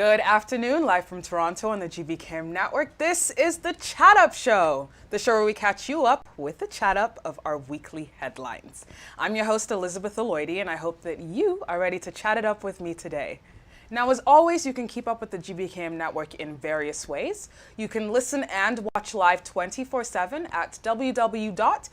Good afternoon, live from Toronto on the GBKM network. This is the Chat Up Show, the show where we catch you up with the chat up of our weekly headlines. I'm your host, Elizabeth Aloidi, and I hope that you are ready to chat it up with me today. Now, as always, you can keep up with the GBKM network in various ways. You can listen and watch live 24/7 at www.gbkm.tv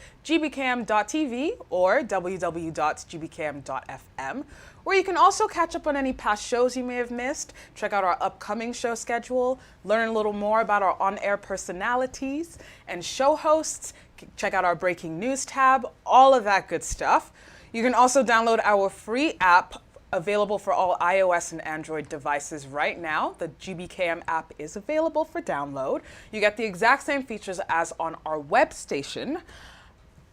or www.gbkm.fm, where you can also catch up on any past shows you may have missed, check out our upcoming show schedule, learn a little more about our on-air personalities and show hosts, check out our breaking news tab, all of that good stuff. You can also download our free app available for all iOS and Android devices right now. The GBKM app is available for download. You get the exact same features as on our web station.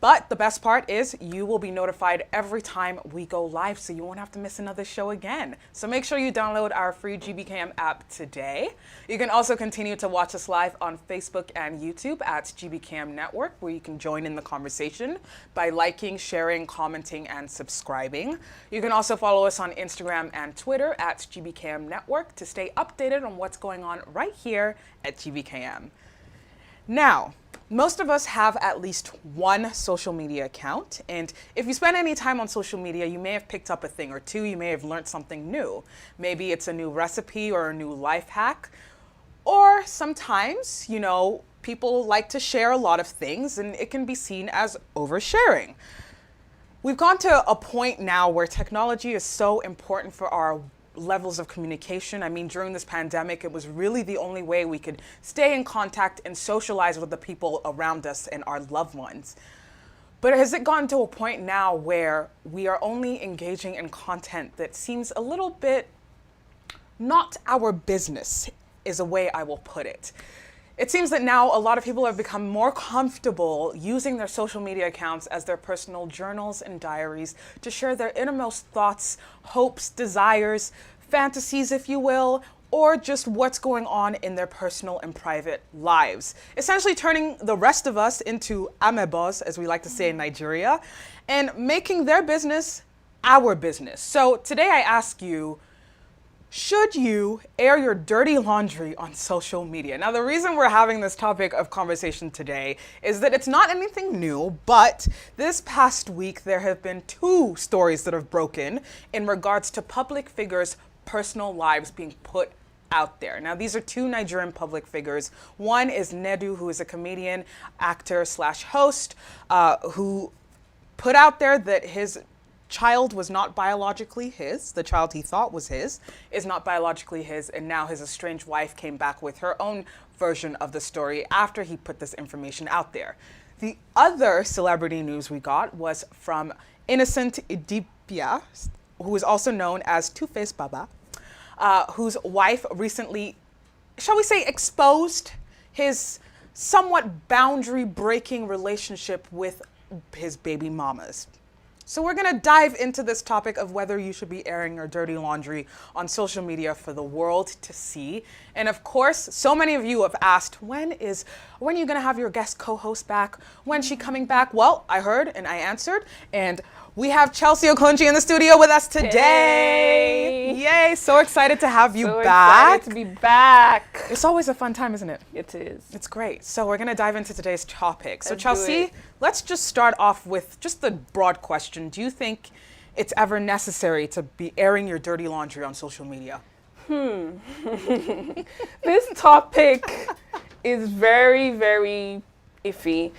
But the best part is you will be notified every time we go live, so you won't have to miss another show again. So make sure you download our free GBKM app today. You can also continue to watch us live on Facebook and YouTube at GBKM Network, where you can join in the conversation by liking, sharing, commenting, and subscribing. You can also follow us on Instagram and Twitter at GBKM Network to stay updated on what's going on right here at GBKM. Now, most of us have at least one social media account, and if you spend any time on social media, you may have picked up a thing or two, you may have learned something new. Maybe it's a new recipe or a new life hack, or sometimes, people like to share a lot of things, and it can be seen as oversharing. We've gone to a point now where technology is so important for our levels of communication. I mean, during this pandemic, it was really the only way we could stay in contact and socialize with the people around us and our loved ones. But has it gotten to a point now where we are only engaging in content that seems a little bit not our business, is a way I will put it. It seems that now a lot of people have become more comfortable using their social media accounts as their personal journals and diaries to share their innermost thoughts, hopes, desires, fantasies, if you will, or just what's going on in their personal and private lives. Essentially turning the rest of us into amebos, as we like to say in Nigeria, and making their business our business. So today I ask you, should you air your dirty laundry on social media? Now, the reason we're having this topic of conversation today is that it's not anything new, but this past week there have been two stories that have broken in regards to public figures' personal lives being put out there. Now, these are two Nigerian public figures. One is Nedu, who is a comedian, actor / host, who put out there that his child was not biologically his. The child he thought was his is not biologically his, and now his estranged wife came back with her own version of the story after he put this information out there. The other celebrity news we got was from Innocent Idibia, who is also known as Two-Face Baba, whose wife recently, shall we say, exposed his somewhat boundary-breaking relationship with his baby mamas. So we're going to dive into this topic of whether you should be airing your dirty laundry on social media for the world to see. And of course, so many of you have asked, when are you going to have your guest co-host back? When's she coming back? Well, I heard and I answered, and we have Chelsea Okonji in the studio with us today. Yay, so excited to have you back. Excited to be back. It's always a fun time, isn't it? It is. It's great. So we're going to dive into today's topic. So Chelsea, let's just start off with just the broad question. Do you think it's ever necessary to be airing your dirty laundry on social media? This topic is very, very iffy.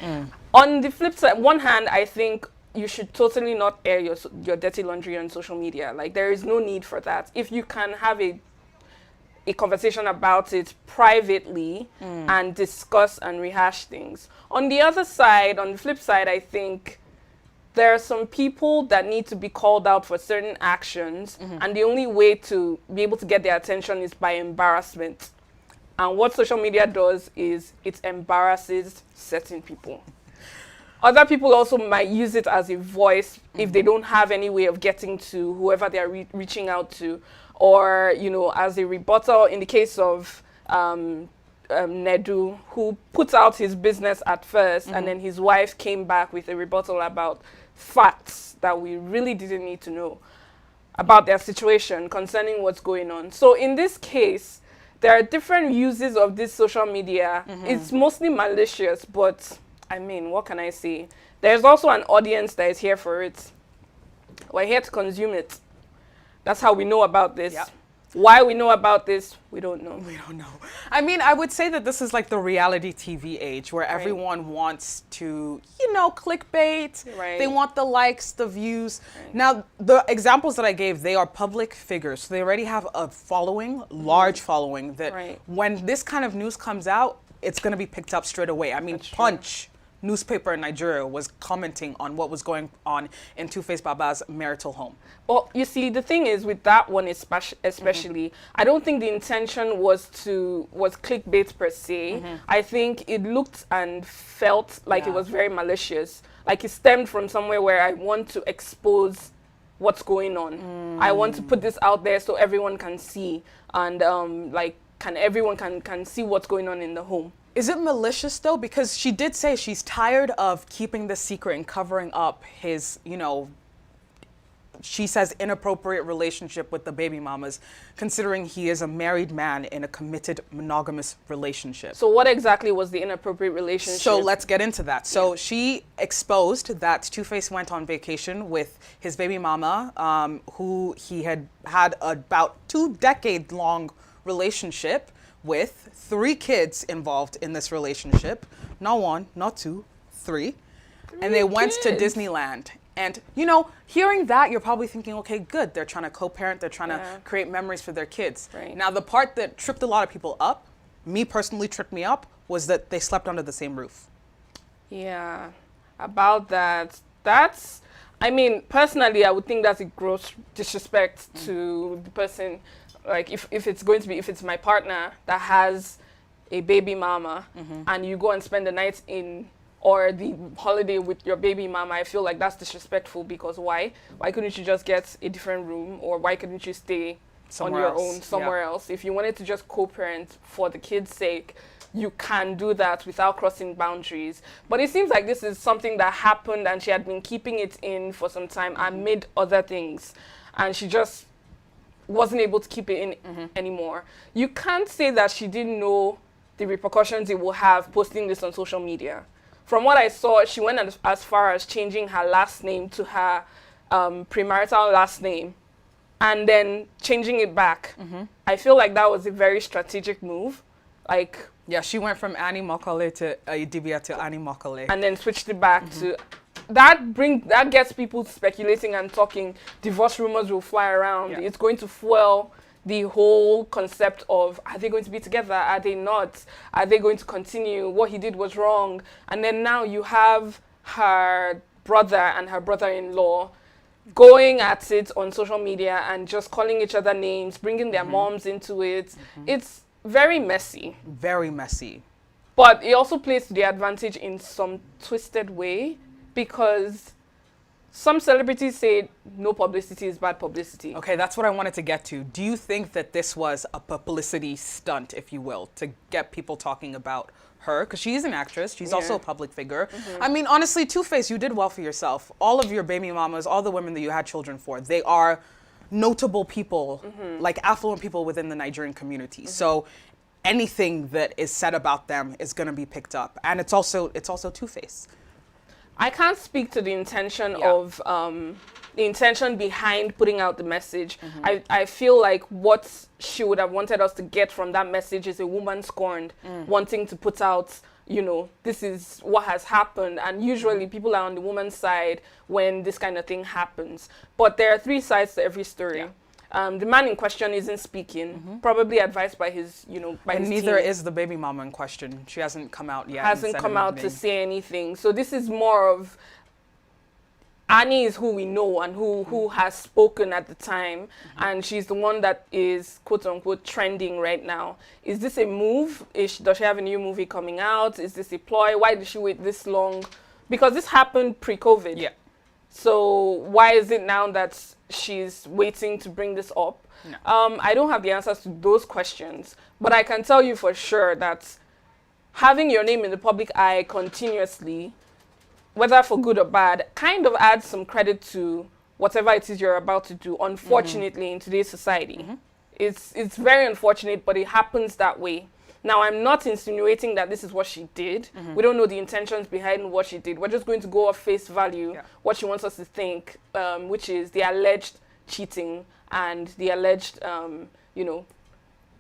On the flip side, one hand, I think you should totally not air your dirty laundry on social media. Like, there is no need for that. If you can have a conversation about it privately and discuss and rehash things. On the other side, on the flip side, I think there are some people that need to be called out for certain actions, and the only way to be able to get their attention is by embarrassment. And what social media does is it embarrasses certain people. Other people also might use it as a voice if they don't have any way of getting to whoever they are reaching out to, or, as a rebuttal in the case of Nedu, who put out his business at first, and then his wife came back with a rebuttal about facts that we really didn't need to know. about their situation concerning what's going on. So in this case, there are different uses of this social media. It's mostly malicious, but I mean, what can I say? There's also an audience that is here for it. We're here to consume it. That's how we know about this. Yep. Why we know about this, we don't know. We don't know. I mean, I would say that this is like the reality TV age where everyone wants to, clickbait. Right. They want the likes, the views. Now, the examples that I gave, they are public figures. So they already have a following, large following, that when this kind of news comes out, it's going to be picked up straight away. I mean, Punch newspaper in Nigeria was commenting on what was going on in Two-Face Baba's marital home. Well, you see, the thing is with that one especially, I don't think the intention was clickbait per se. I think it looked and felt like it was very malicious. Like it stemmed from somewhere where I want to expose what's going on. I want to put this out there so everyone can see, and everyone can see what's going on in the home. Is it malicious though? Because she did say she's tired of keeping the secret and covering up his, she says inappropriate relationship with the baby mamas, considering he is a married man in a committed monogamous relationship. So what exactly was the inappropriate relationship? So let's get into that. So she exposed that Two-Face went on vacation with his baby mama, who he had about 2-decade-long relationship with, 3 kids involved in this relationship. Not 1, not 2, 3. And they went to Disneyland. And, hearing that, you're probably thinking, okay, good. They're trying to co-parent. They're trying to create memories for their kids. Right. Now, the part that tripped a lot of people up, me personally tripped me up, was that they slept under the same roof. Yeah, about that. Personally, I would think that's a gross disrespect to the person. Like, if it's my partner that has a baby mama and you go and spend the night or the holiday with your baby mama, I feel like that's disrespectful, because why? Why couldn't you just get a different room, or why couldn't you stay somewhere else? If you wanted to just co-parent for the kids' sake, you can do that without crossing boundaries. But it seems like this is something that happened and she had been keeping it in for some time amid other things, and she just wasn't able to keep it in anymore. You can't say that she didn't know the repercussions it will have posting this on social media. From what I saw, she went as far as changing her last name to her premarital last name and then changing it back. I feel like that was a very strategic move. Yeah, she went from Annie Makole to Idibia to Annie Makole. And then switched it back to... That gets people speculating and talking. Divorce rumors will fly around. Yeah. It's going to fuel the whole concept of, are they going to be together? Are they not? Are they going to continue? What he did was wrong. And then now you have her brother and her brother-in-law going at it on social media and just calling each other names, bringing their moms into it. It's very messy. Very messy. But it also plays to the advantage in some twisted way, because some celebrities say no publicity is bad publicity. Okay, that's what I wanted to get to. Do you think that this was a publicity stunt, if you will, to get people talking about her? Because she's an actress. She's also a public figure. I mean, honestly, Two-Face, you did well for yourself. All of your baby mamas, all the women that you had children for, they are notable people, like affluent people within the Nigerian community. So anything that is said about them is going to be picked up. And it's also Two-Face. I can't speak to the intention of the intention behind putting out the message. I feel like what she would have wanted us to get from that message is a woman scorned, wanting to put out, this is what has happened. And usually people are on the woman's side when this kind of thing happens. But there are 3 sides to every story. Yeah. The man in question isn't speaking, probably advised by his, by his neither team. is the baby mama in question. She hasn't come out yet. Hasn't come out to say anything. So this is more of, Annie is who we know and who has spoken at the time, and she's the one that is quote unquote trending right now. Is this a move? Does she have a new movie coming out? Is this a ploy? Why did she wait this long? Because this happened pre-COVID. Yeah. So why is it now that she's waiting to bring this up? No. I don't have the answers to those questions, but I can tell you for sure that having your name in the public eye continuously, whether for good or bad, kind of adds some credit to whatever it is you're about to do, unfortunately, in today's society. It's very unfortunate, but it happens that way. Now, I'm not insinuating that this is what she did. We don't know the intentions behind what she did. We're just going to go off face value, what she wants us to think, which is the alleged cheating and the alleged, you know,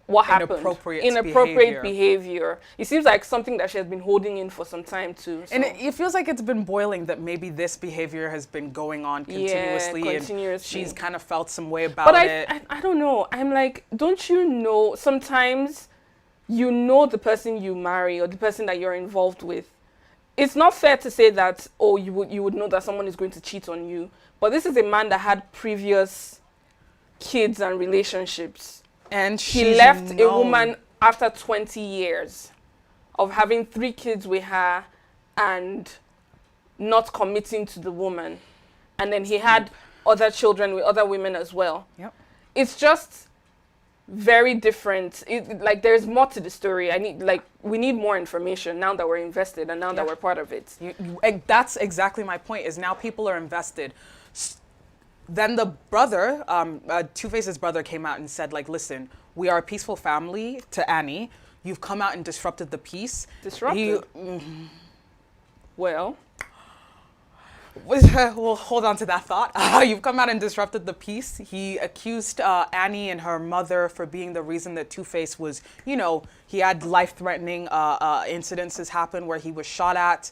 what happened. Inappropriate behavior. It seems like something that she has been holding in for some time too. So. And it feels like it's been boiling, that maybe this behavior has been going on continuously. And she's kind of felt some way about it. But I don't know. I'm like, don't you know, sometimes you know the person you marry or the person that you're involved with. It's not fair to say that, oh, you would know that someone is going to cheat on you. But this is a man that had previous kids and relationships. And he left a woman after 20 years of having 3 kids with her and not committing to the woman. And then he had other children with other women as well. Yep. It's just very different. Like, there's more to the story. We need more information now that we're invested and now that we're part of it. That's exactly my point, is now people are invested. Then the brother, Two-Face's brother, came out and said, like, listen, we are a peaceful family to Annie. You've come out and disrupted the peace. Disrupted? Well, we'll hold on to that thought. You've come out and disrupted the peace. He accused Annie and her mother for being the reason that Two-Face was, you know, he had life-threatening incidences happen where he was shot at.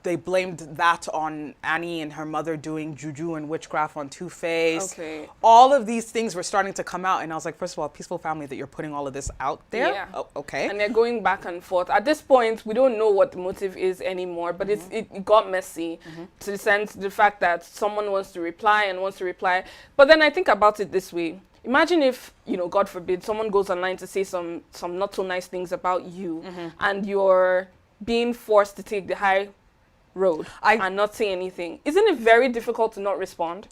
They blamed that on Annie and her mother doing juju and witchcraft on Two-Face. Okay. All of these things were starting to come out, and I was like, first of all, peaceful family, that you're putting all of this out there? Yeah. Oh, okay. And they're going back and forth. At this point, we don't know what the motive is anymore, but it got messy to the sense, the fact that someone wants to reply and wants to reply. But then I think about it this way. Imagine if, you know, God forbid, someone goes online to say some not so nice things about you, and you're being forced to take the high road and not say anything. Isn't it very difficult to not respond?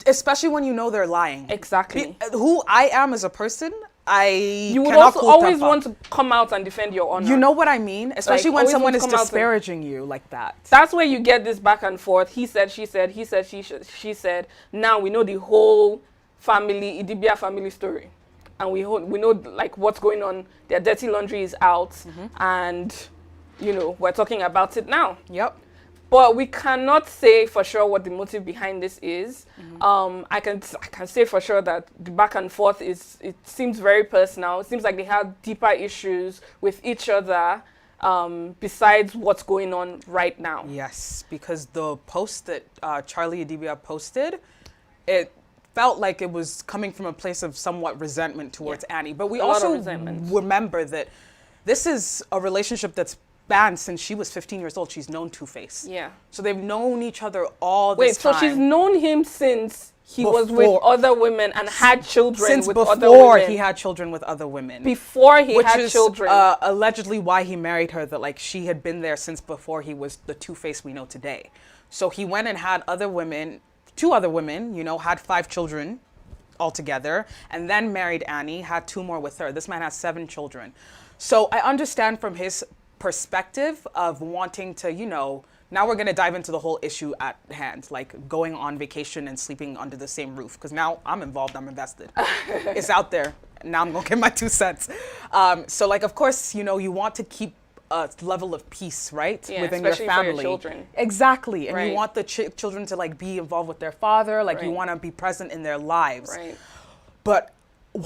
Especially when you know they're lying. Exactly. Who I am as a person, you would also always want to come out and defend your honor. You know what I mean? Especially Like, when someone is come out disparaging you like that. That's where you get this back and forth. He said, she said, he said, she said. Now we know the whole family, Idibia family story. And we know, like, what's going on. Their dirty laundry is out. And, you know, we're talking about it now. Yep. But we cannot say for sure what the motive behind this is. I can say for sure that the back and forth it seems very personal. It seems like they have deeper issues with each other besides what's going on right now. Yes, because the post that Charlie Idibia posted, it felt like it was coming from a place of somewhat resentment towards Annie. But we also remember that this is a relationship that's banned since she was 15 years old. She's known Two-Face. Yeah. So they've known each other all this time. Wait, so she's known him since he was with other women and had children with other women? Since before he had children with other women. Before he had children. Which is allegedly why he married her, that like she had been there since before he was the Two-Face we know today. So he went and had other women, 2 other women, you know, had 5 children altogether, and then married Annie, had 2 more with her. This man has 7 children. So I understand from his perspective of wanting to, you know, now we're going to dive into the whole issue at hand, like going on vacation and sleeping under the same roof, because now I'm involved, I'm invested. It's out there. Now I'm going to get my 2 cents. So like, of course, you know, you want to keep a level of peace, right? Yeah, within your family. For your children. Exactly. And right. You want the children to like be involved with their father, like you want to be present in their lives. Right. But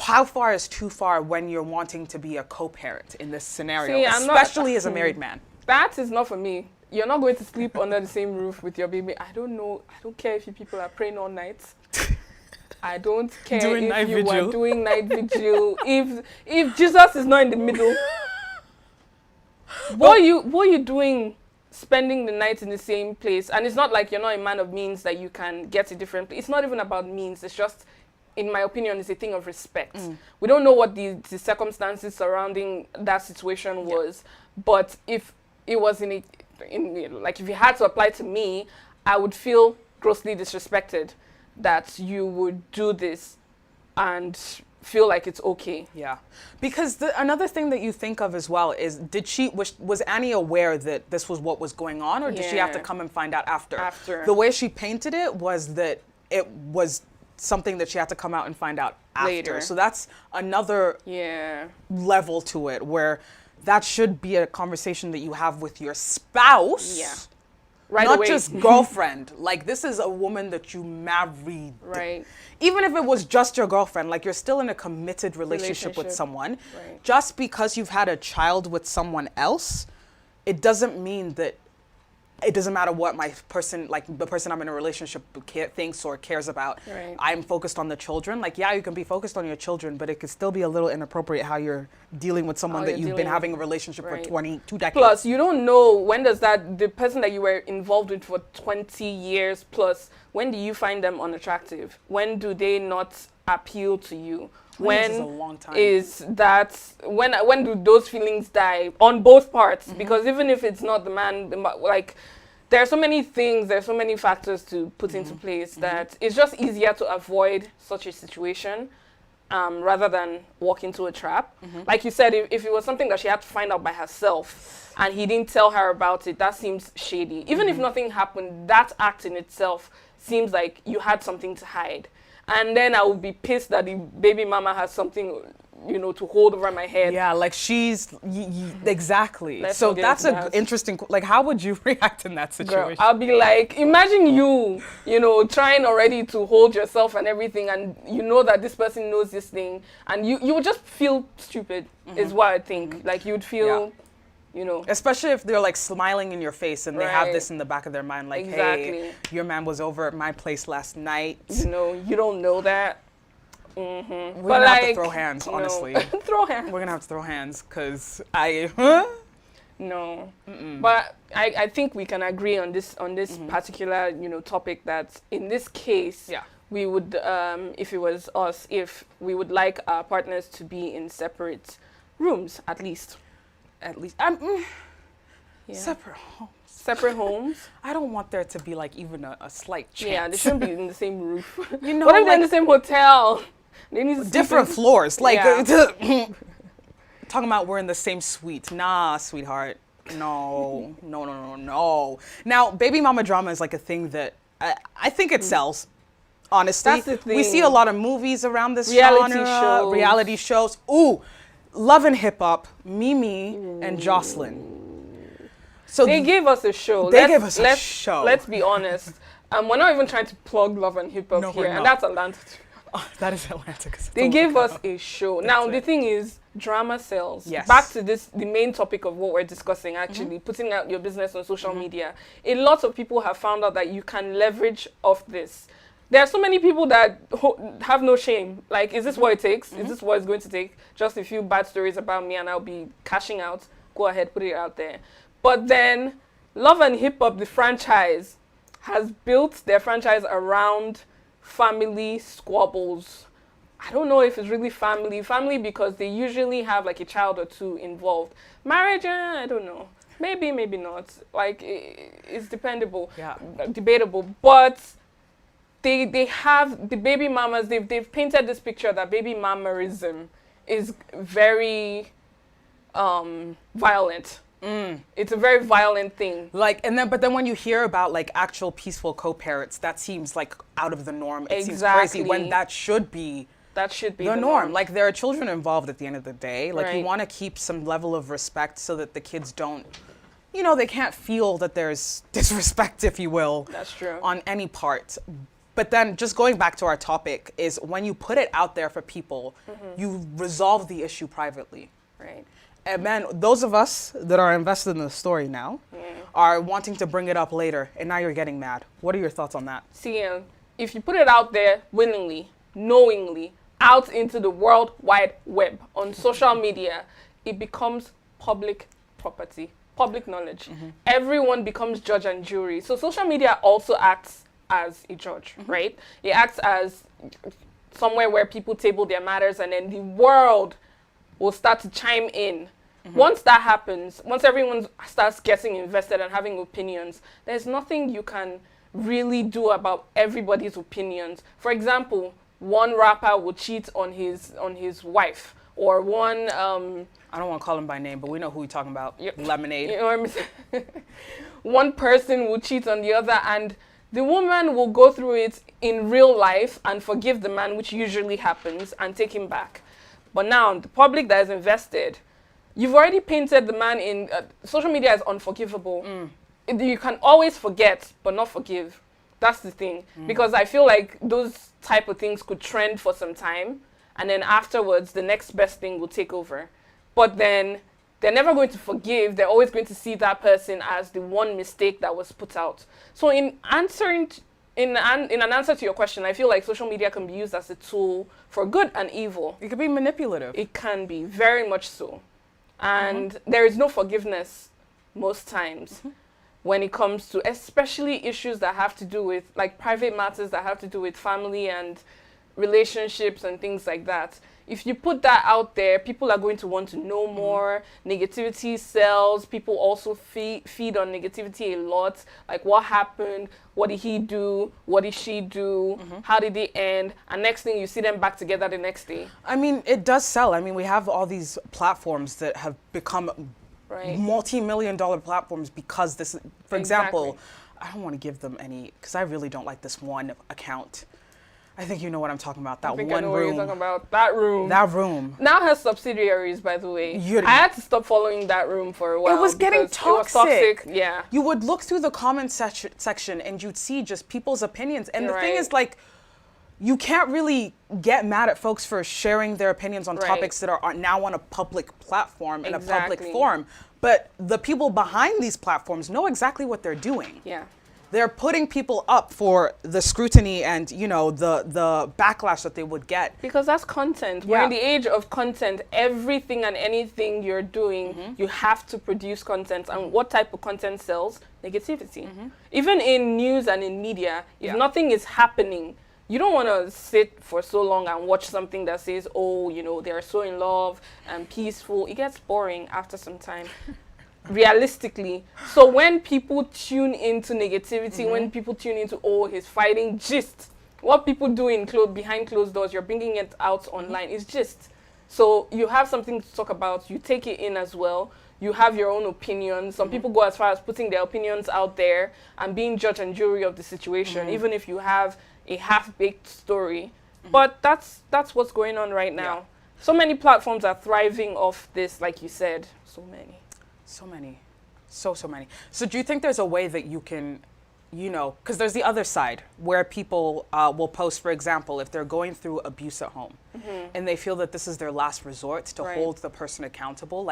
how far is too far when you're wanting to be a co-parent in this scenario, See, especially as a married man? That is not for me. You're not going to sleep under the same roof with your baby. I don't know. I don't care if you people are praying all night. I don't care if you are doing night vigil. If Jesus is not in the middle, what are you doing spending the night in the same place? And it's not like you're not a man of means that you can get a different place. It's not even about means. It's just, in my opinion, it's a thing of respect. We don't know what the circumstances surrounding that situation was, but if it was like if you had to apply to me, I would feel grossly disrespected that you would do this and feel like it's okay. Yeah. Because another thing that you think of as well is, was Annie aware that this was what was going on, or did she have to come and find out after? After. The way she painted it was that it was something that she had to come out and find out after. Later. So that's another Yeah. level to it, where that should be a conversation that you have with your spouse. Yeah. Right Not away. just girlfriend. Like, this is a woman that you married. Right. Even if it was just your girlfriend, like, you're still in a committed relationship with Relationship. someone. Right. Just because you've had a child with someone else, it doesn't mean that it doesn't matter what my person, like the person I'm in a relationship thinks or cares about. Right. I'm focused on the children. Like, yeah, you can be focused on your children, but it could still be a little inappropriate how you're dealing with someone How that you're you've been dealing having a with- relationship right. for 22 decades. Plus, you don't know when does the person that you were involved with for 20 years plus, when do you find them unattractive? When do they not appeal to you? 20 years is When a long time. is that, when do those feelings die on both parts? Because even if it's not the man, like, there are so many things, there are so many factors to put into place that it's just easier to avoid such a situation rather than walk into a trap. Like you said, if it was something that she had to find out by herself and he didn't tell her about it, that seems shady. Even if nothing happened, that act in itself seems like you had something to hide. And then I would be pissed that the baby mama has something, to hold over my head. Yeah, like she's exactly. Let's So not get that's into a that. interesting. Like, how would you react in that Girl, situation? I'll be like, imagine you, trying already to hold yourself and everything, and you know that this person knows this thing, and you would just feel stupid, is what I think. Like, you'd feel, Especially if they're like smiling in your face and they have Right. this in the back of their mind, like, Exactly. hey, your man was over at my place last night. you don't know that. We're gonna have to throw hands, no. honestly. Throw hands. We're gonna have to throw hands because I. No, but I think we can agree on this particular topic that in this case Yeah. we would if it was us, if we would like our partners to be in separate rooms at least. At least Yeah. separate. Separate homes. I don't want there to be like even a slight chance. Yeah, they shouldn't be in the same roof. You know, What if they're in like the same hotel? They need to sleep different in- floors. Like Yeah. talking about we're in the same suite. Nah, sweetheart. No. No. Now, baby mama drama is like a thing that I think it sells. Honestly, That's the we see thing. a lot of movies around this Reality genre, shows. reality shows. Ooh, Love and Hip Hop, Mimi and Jocelyn. So They gave us a show. They gave us a show. Let's be honest. We're not even trying to plug Love and Hip Hop No, we're here, and not. that's Atlanta. that is Atlantic. They gave us a show. Now, the it. thing is, drama sells. Yes. Back to the main topic of what we're discussing, actually, putting out your business on social media. A lot of people have found out that you can leverage off this. There are so many people that have no shame. Like, is this what it takes? Is this what it's going to take? Just a few bad stories about me and I'll be cashing out. Go ahead, put it out there. But then, Love and Hip Hop, the franchise, has built their franchise around family squabbles. I don't know if it's really family because they usually have like a child or two involved. Marriage, I don't know, maybe not, like it's dependable, debatable, but they have the baby mamas, they've painted this picture that baby mamaism is very violent. It's a very violent thing. Like, but then when you hear about like actual peaceful co-parents, that seems like out of the norm. It seems crazy when that should be the norm. Like, there are children involved at the end of the day. Like, you want to keep some level of respect so that the kids don't, they can't feel that there's disrespect, if you will. That's true. On any part. But then just going back to our topic is when you put it out there for people, you resolve the issue privately. Right. And man, those of us that are invested in the story now are wanting to bring it up later, and now you're getting mad. What are your thoughts on that? See, if you put it out there willingly, knowingly, out into the World Wide Web, on social media, it becomes public property, public knowledge. Everyone becomes judge and jury. So social media also acts as a judge, right? It acts as somewhere where people table their matters, and then the world will start to chime in. Once that happens, once everyone starts getting invested and having opinions, there's nothing you can really do about everybody's opinions. For example, one rapper will cheat on his wife, or one I don't want to call him by name, but we know who we're talking about. Lemonade. you know what I'm saying? One person will cheat on the other, and the woman will go through it in real life and forgive the man, which usually happens, and take him back. But now, the public that is invested, you've already painted the man in... social media is unforgivable. You can always forget, but not forgive. That's the thing. Because I feel like those type of things could trend for some time, and then afterwards, the next best thing will take over. But then they're never going to forgive. They're always going to see that person as the one mistake that was put out. So in answering, in an answer to your question, I feel like social media can be used as a tool for good and evil. It could be manipulative. It can be, very much so. And there is no forgiveness most times when it comes to especially issues that have to do with, like, private matters that have to do with family and relationships and things like that. If you put that out there, people are going to want to know more. Negativity sells. People also feed on negativity a lot. Like, what happened? What did he do? What did she do? How did they end? And next thing, you see them back together the next day. I mean, it does sell. I mean, we have all these platforms that have become multi-million-dollar platforms because this, for example, I don't want to give them any, because I really don't like this one account. I think you know what I'm talking about. That I think one I know room. what you're talking about. That room. That room. Now has subsidiaries, by the way. I had to stop following that room for a while. It was getting toxic. It was toxic. Yeah. You would look through the comment section and you'd see just people's opinions. And the thing is, like, you can't really get mad at folks for sharing their opinions on topics that are now on a public platform in a public forum. But the people behind these platforms know exactly what they're doing. Yeah. They're putting people up for the scrutiny and, you know, the backlash that they would get. Because that's content. We're in the age of content. Everything and anything you're doing, you have to produce content. And what type of content sells? Negativity. Even in news and in media, if nothing is happening, you don't want to sit for so long and watch something that says, oh, you know, they're so in love and peaceful. It gets boring after some time. Realistically. So when people tune into negativity, when people tune into, oh, he's fighting, gist, what people do in behind closed doors, you're bringing it out online, it's gist. So you have something to talk about, you take it in as well, you have your own opinions. Some people go as far as putting their opinions out there and being judge and jury of the situation, even if you have a half-baked story. But that's what's going on right now. So many platforms are thriving off this, like you said, so many. So many. So many. So do you think there's a way that you can, you know, because there's the other side where people will post, for example, if they're going through abuse at home and they feel that this is their last resort to hold the person accountable.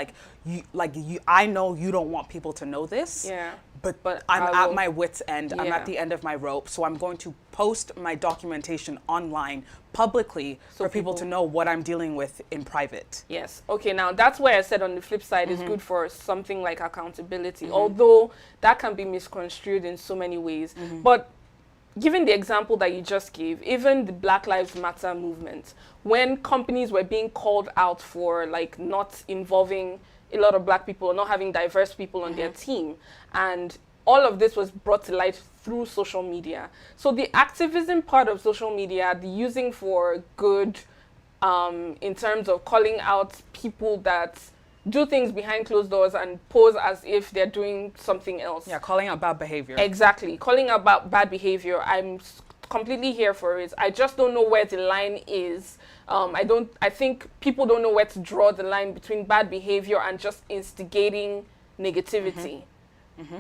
I know you don't want people to know this, but I'm at my wit's end. I'm at the end of my rope. So I'm going to post my documentation online publicly for people to know what I'm dealing with in private. Yes. Okay, now that's why I said on the flip side it's good for something like accountability, although that can be misconstrued in so many ways. But given the example that you just gave, even the Black Lives Matter movement, when companies were being called out for like not involving a lot of black people, not having diverse people on their team, and all of this was brought to light through social media. So the activism part of social media, the using for good, in terms of calling out people that do things behind closed doors and pose as if they're doing something else. Yeah, calling out bad behavior. Exactly. Calling out bad behavior. I'm completely here for it. I just don't know where the line is. I think people don't know where to draw the line between bad behavior and just instigating negativity.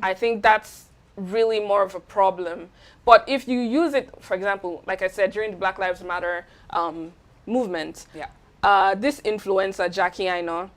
I think that's really more of a problem. But if you use it, for example, like I said, during the Black Lives Matter movement, this influencer, Jackie Aina,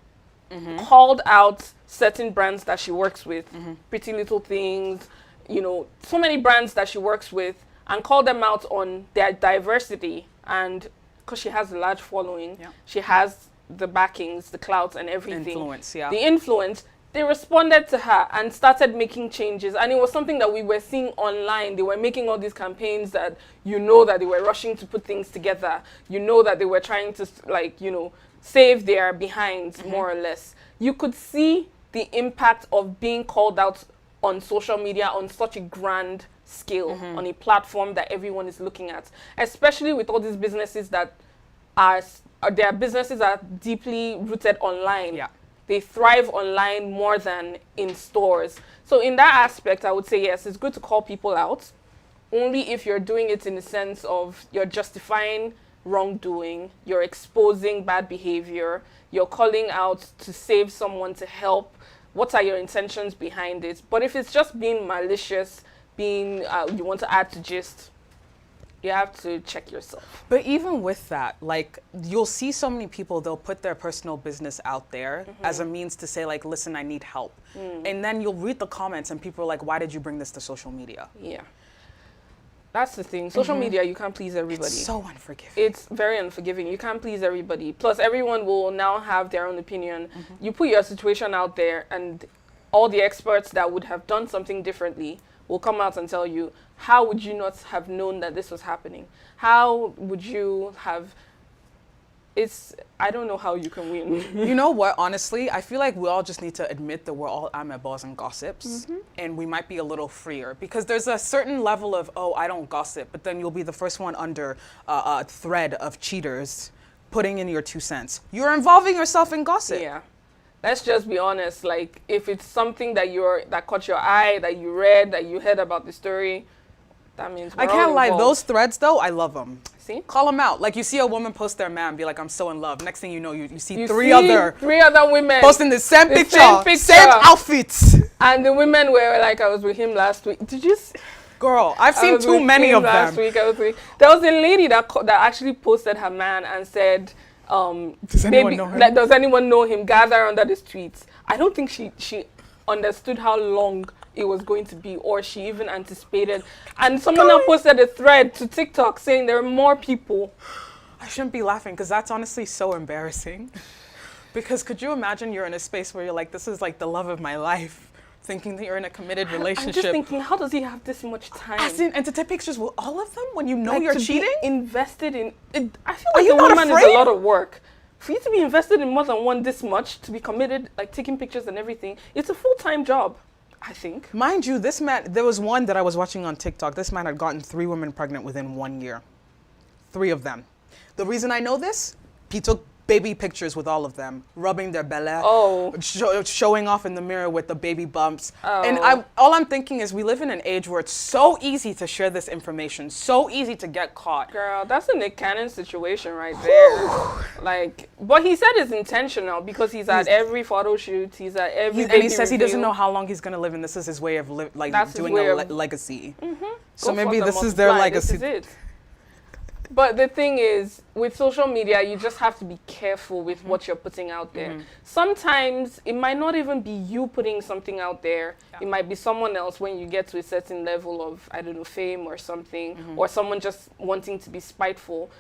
called out certain brands that she works with, Pretty Little Things, you know, so many brands that she works with, and called them out on their diversity. And because she has a large following, she has the backings, the clout and everything. Influence, the influence. They responded to her and started making changes. And it was something that we were seeing online. They were making all these campaigns that, you know, that they were rushing to put things together. You know, that they were trying to, like, you know, save their behinds, more or less. You could see the impact of being called out on social media on such a grand scale, on a platform that everyone is looking at, especially with all these businesses that their businesses are deeply rooted online. They thrive online more than in stores. So in that aspect, I would say, yes, it's good to call people out. only if you're doing it in the sense of you're justifying wrongdoing, you're exposing bad behavior, you're calling out to save someone, to help. What are your intentions behind it? But if it's just being malicious, being you want to add to gist, you have to check yourself. But even with that, like, you'll see so many people, they'll put their personal business out there as a means to say, like, listen, I need help. And then you'll read the comments and people are like, why did you bring this to social media? Yeah. That's the thing. Social media, you can't please everybody. It's so unforgiving. It's very unforgiving. You can't please everybody. Plus, everyone will now have their own opinion. You put your situation out there, and all the experts that would have done something differently will come out and tell you, how would you not have known that this was happening? How would you have... I don't know how you can win. You know what, honestly, I feel like we all just need to admit that we're all amebas and gossips, and we might be a little freer, because there's a certain level of, oh, I don't gossip, but then you'll be the first one under a thread of cheaters putting in your 2 cents. You're involving yourself in gossip. Yeah. Let's just be honest. Like, if it's something that caught your eye, that you read, that you heard about the story, that means we're I can't all lie, involved. those threads though, I love them. See? Call them out. Like, you see a woman post their man, be like, I'm so in love. Next thing you know, you see You three see other three other women posting the same picture, same same outfits. and the women were like, I was with him last week. Did you see? Girl, I've I seen was too with many him of last them. week. There was a lady that actually posted her man and said, Does anyone know him? like, does anyone know him? Gather under these tweets. I don't think she understood how long it was going to be, or she even anticipated. And someone now posted a thread to TikTok saying there are more people. I shouldn't be laughing because that's honestly so embarrassing. Because could you imagine you're in a space where you're like, this is like the love of my life, thinking that you're in a committed relationship. I'm just thinking, how does he have this much time? And to take pictures with all of them when you know Like, you're to be cheating? invested in it. I feel Are like you a not woman is afraid? a lot of work. For you to be invested in more than one this much, to be committed, like taking pictures and everything, it's a full-time job, I think. Mind you, this man, there was one that I was watching on TikTok. This man had gotten 3 women pregnant within 1 year. 3 of them. The reason I know this, he took baby pictures with all of them, rubbing their belly, showing off in the mirror with the baby bumps. And all I'm thinking is we live in an age where it's so easy to share this information, so easy to get caught. Girl, that's a Nick Cannon situation right there. Like, but he said it's intentional because he's at every photo shoot, he's at every And he baby says he doesn't reveal. know how long he's going to live, and this is his way of That's his doing way a of- legacy. Go So maybe for the this is their multiply, legacy. This is it. But the thing is, with social media, you just have to be careful with what you're putting out there. Sometimes it might not even be you putting something out there. Yeah. It might be someone else when you get to a certain level of, I don't know, fame or something, or someone just wanting to be spiteful.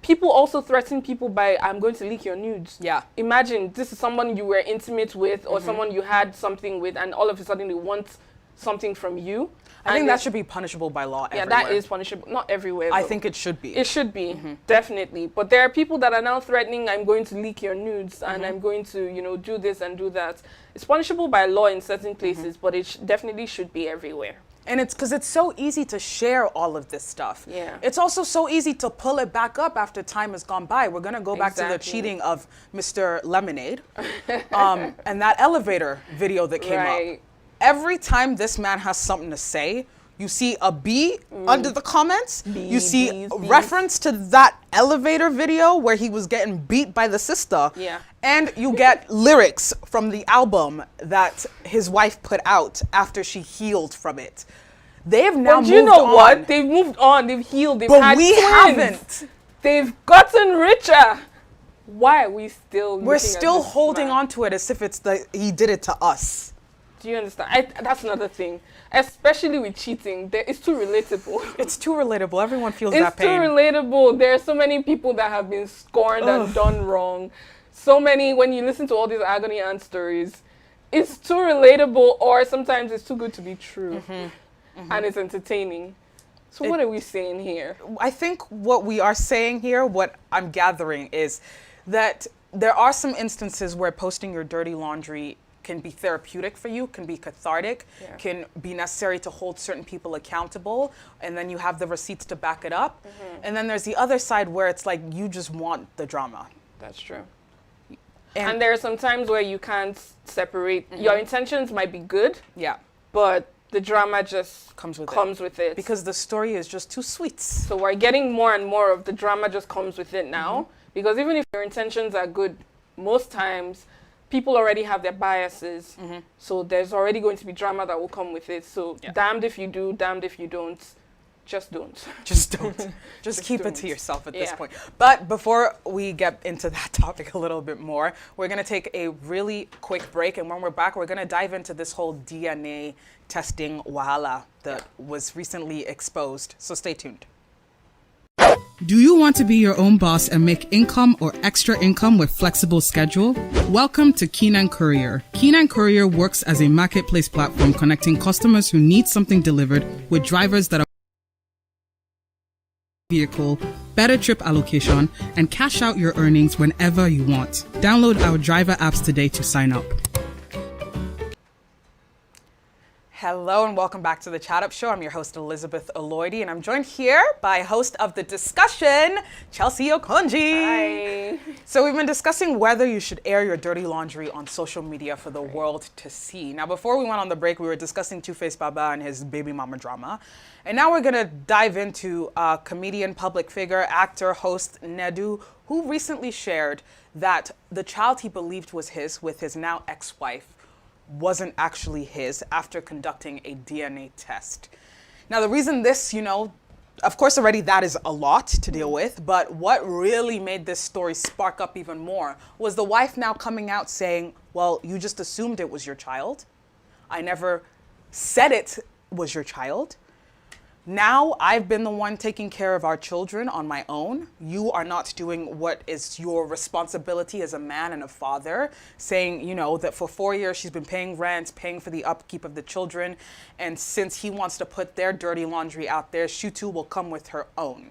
People also threaten people by, I'm going to leak your nudes. Yeah. Imagine this is someone you were intimate with or someone you had something with, and all of a sudden they want something from you. I think And that it- should be punishable by law yeah, everywhere. that is punishable. Not everywhere. I though. think it should be. It should be, definitely. But there are people that are now threatening, I'm going to leak your nudes and I'm going to, do this and do that. It's punishable by law in certain places, but it definitely should be everywhere. And it's because it's so easy to share all of this stuff. Yeah. It's also so easy to pull it back up after time has gone by. We're going to go back to the Exactly. cheating of Mr. Lemonade and that elevator video that came Right. up. Every time this man has something to say, you see a B under the comments. You see bees. reference to that elevator video where he was getting beat by the sister. Yeah. And you get lyrics from the album that his wife put out after she healed from it. They have now But moved you know on. what? They've moved on. They've healed. They've But had we twins. haven't. They've gotten richer. Why are we still We're looking at still this holding man? on to it as if it's he did it to us. Do you understand? That's another thing. Especially with cheating. It's too relatable. It's too relatable. Everyone feels It's that too pain. relatable. There are so many people that have been scorned and done wrong. So many, when you listen to all these agony aunt stories, it's too relatable, or sometimes it's too good to be true. And it's entertaining. So what are we saying here? I think what we are saying here, what I'm gathering, is that there are some instances where posting your dirty laundry can be therapeutic for you, can be cathartic, Yeah. can be necessary to hold certain people accountable, and then you have the receipts to back it up. And then there's the other side where it's like you just want the drama. That's true. And there are some times where you can't separate. Your intentions might be good, Yeah. but the drama just Comes with it. Because the story is just too sweet. So we're getting more and more of the drama just comes with it now. Because even if your intentions are good, most times people already have their biases. So there's already going to be drama that will come with it. So damned if you do, damned if you don't. Just don't. Just don't. Just keep it to don't. yourself at this point. But before we get into that topic a little bit more, we're going to take a really quick break. And when we're back, we're going to dive into this whole DNA testing wahala that was recently exposed. So stay tuned. Do you want to be your own boss and make income or extra income with flexible schedule? Welcome to Keenan Courier. Keenan Courier works as a marketplace platform connecting customers who need something delivered with drivers that are vehicle, better trip allocation, and cash out your earnings whenever you want. Download our driver apps today to sign up. Hello and welcome back to the Chat Up Show. I'm your host, Elizabeth Aloidi, and I'm joined here by host of the discussion, Chelsea Okonji. Hi. So we've been discussing whether you should air your dirty laundry on social media for the world to see. Now, before we went on the break, we were discussing Two-Face Baba and his baby mama drama. And now we're going to dive into comedian, public figure, actor, host Nedu, who recently shared that the child he believed was his with his now ex-wife wasn't actually his after conducting a DNA test. Now, the reason this, of course, already that is a lot to deal with, but what really made this story spark up even more was the wife now coming out saying, well, you just assumed it was your child. I never said it was your child. Now I've been the one taking care of our children on my own. You are not doing what is your responsibility as a man and a father, saying, that for 4 years she's been paying rent, paying for the upkeep of the children. And since he wants to put their dirty laundry out there, she too will come with her own.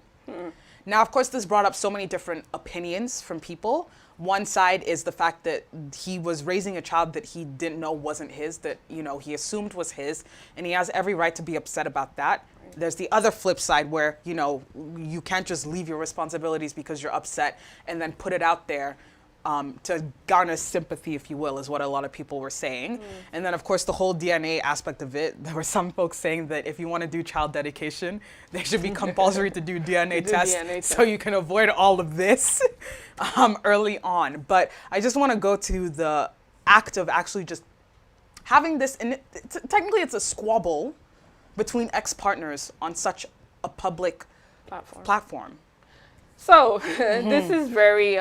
Now, of course, this brought up so many different opinions from people. One side is the fact that he was raising a child that he didn't know wasn't his, that, he assumed was his, and he has every right to be upset about that. There's the other flip side where, you can't just leave your responsibilities because you're upset and then put it out there to garner sympathy, if you will, is what a lot of people were saying. And then, of course, the whole DNA aspect of it, there were some folks saying that if you want to do child dedication, they should be compulsory to do DNA tests so you can avoid all of this early on. But I just want to go to the act of actually just having this, and technically it's a squabble between ex-partners on such a public platform. So this is very,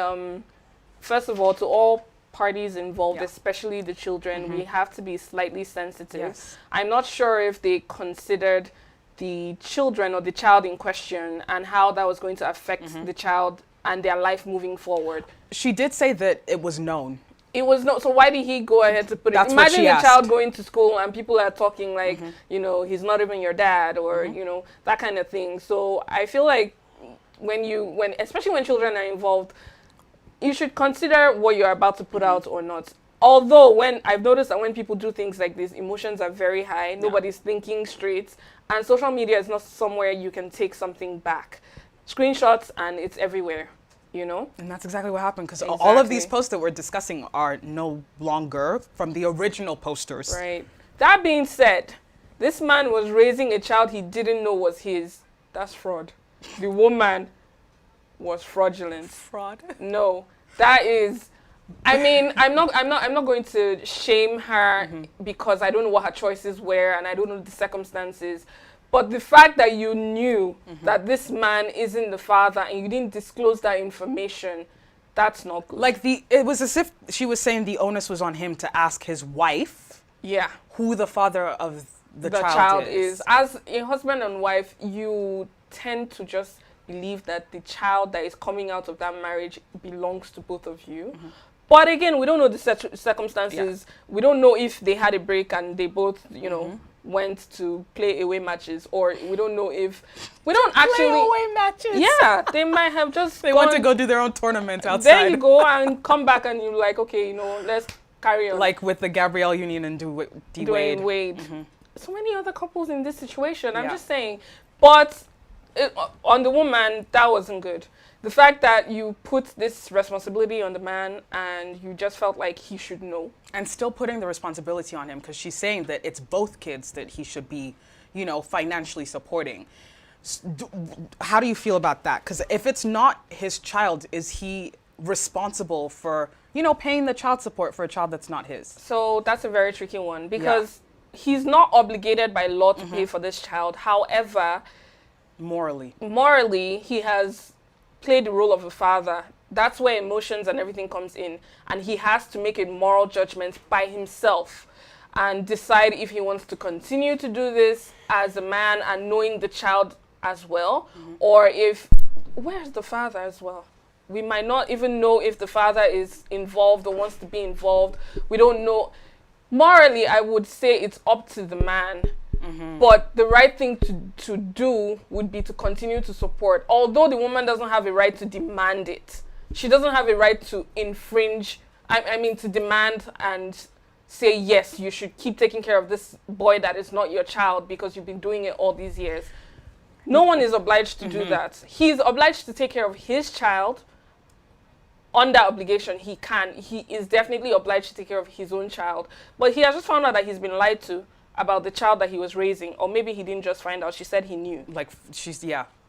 first of all, to all parties involved, especially the children, we have to be slightly sensitive. Yes. I'm not sure if they considered the children or the child in question and how that was going to affect the child and their life moving forward. She did say that it was known. It was not. So why did he go ahead to put it? That's what Imagine she a asked. child going to school and people are talking like, he's not even your dad, or that kind of thing. So I feel like especially when children are involved, you should consider what you're about to put out or not. Although when I've noticed that when people do things like this, emotions are very high. Nobody's thinking straight, and social media is not somewhere you can take something back. Screenshots and it's everywhere. And that's exactly what happened, because all of these posts that we're discussing are no longer from the original posters. Right. That being said, this man was raising a child he didn't know was his. That's fraud. The woman was fraudulent. Fraud. No, that is. I mean, I'm not going to shame her because I don't know what her choices were and I don't know the circumstances. But the fact that you knew that this man isn't the father and you didn't disclose that information, that's not good. It was as if she was saying the onus was on him to ask his wife who the father of the child is. As a husband and wife, you tend to just believe that the child that is coming out of that marriage belongs to both of you. But again, we don't know the circumstances. We don't know if they had a break and they both, went to play away matches, or we don't know if we don't actually play away matches. Yeah, they might have just they want to go do their own tournament outside. There you go, and come back and you're like, okay, let's carry on. Like with the Gabrielle Union and Dwayne Wade. So many other couples in this situation. I'm just saying, but On the woman, that wasn't good. The fact that you put this responsibility on the man and you just felt like he should know. And still putting the responsibility on him, because she's saying that it's both kids that he should be, financially supporting. How do you feel about that? Because if it's not his child, is he responsible for, paying the child support for a child that's not his? So that's a very tricky one because he's not obligated by law to pay for this child. However, morally, he has played the role of a father. That's where emotions and everything comes in. And he has to make a moral judgment by himself and decide if he wants to continue to do this as a man and knowing the child as well, or if, where's the father as well? We might not even know if the father is involved or wants to be involved. We don't know. Morally, I would say it's up to the man. But the right thing to do would be to continue to support. Although the woman doesn't have a right to demand it. She doesn't have a right to infringe, to demand and say, yes, you should keep taking care of this boy that is not your child because you've been doing it all these years. No one is obliged to do that. He's obliged to take care of his child. On that obligation, he is definitely obliged to take care of his own child. But he has just found out that he's been lied to about the child that he was raising. Or maybe he didn't just find out. She said he knew.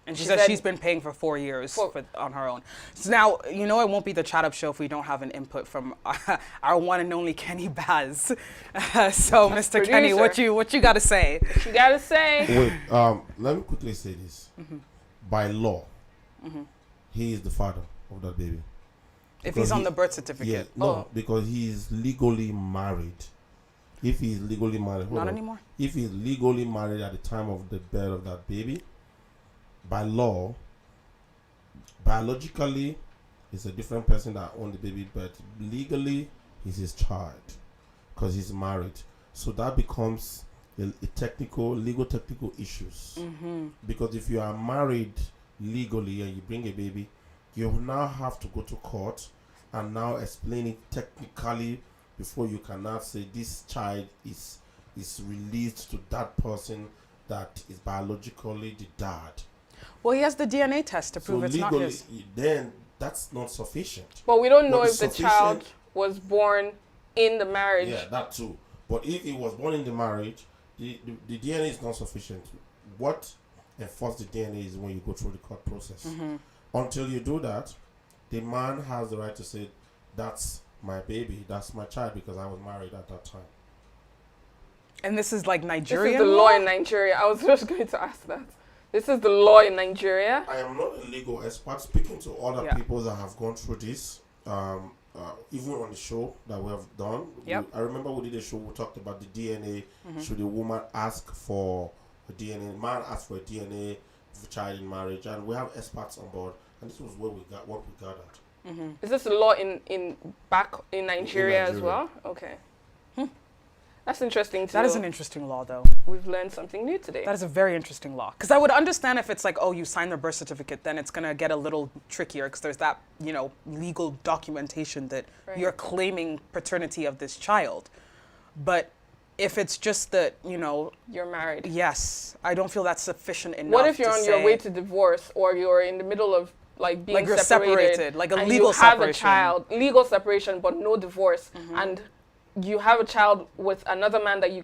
And she said she's been paying for 4 years on her own. So now, it won't be the Chat Up Show if we don't have an input from our one and only Kenny Baz. So, Mr. Producer. Kenny, what you got to say? What you got to say? Wait, let me quickly say this. By law, he is the father of that baby. If he's on the birth certificate. Yeah, because he's legally married. If he's legally married, Not anymore. If he's legally married at the time of the birth of that baby, by law, biologically, it's a different person that owns the baby, but legally, he's his child because he's married. So that becomes a legal technical issues. Because if you are married legally and you bring a baby, you now have to go to court and now explain it technically before you can now say this child is released to that person that is biologically the dad. Well, he has the DNA test to prove it's not his. Then that's not sufficient. But we don't know if the child was born in the marriage. Yeah, that too. But if he was born in the marriage, the DNA is not sufficient. What enforces the DNA is when you go through the court process. Until you do that, the man has the right to say, that's my baby, that's my child, because I was married at that time. And this is like Nigerian This is the law in Nigeria. I was just going to ask that. This is the law in Nigeria. I am not a legal expert. Speaking to other people that have gone through this, even on the show that we have done, I remember we did a show, we talked about the DNA. Should a woman ask for a DNA? Man ask for a DNA for child in marriage, and we have experts on board. And this was what we gathered. Is this a law in Nigeria as well? Okay. That's interesting too. That is an interesting law, though. We've learned something new today. That is a very interesting law. Because I would understand if it's like, oh, you sign the birth certificate, then it's going to get a little trickier because there's that, legal documentation that you're claiming paternity of this child. But if it's just that, you're married. Yes. I don't feel that's sufficient enough. What if you're on your way to divorce or you're in the middle of being like you're separated, like a and legal you have separation. a child, legal separation, but no divorce, and you have a child with another man that you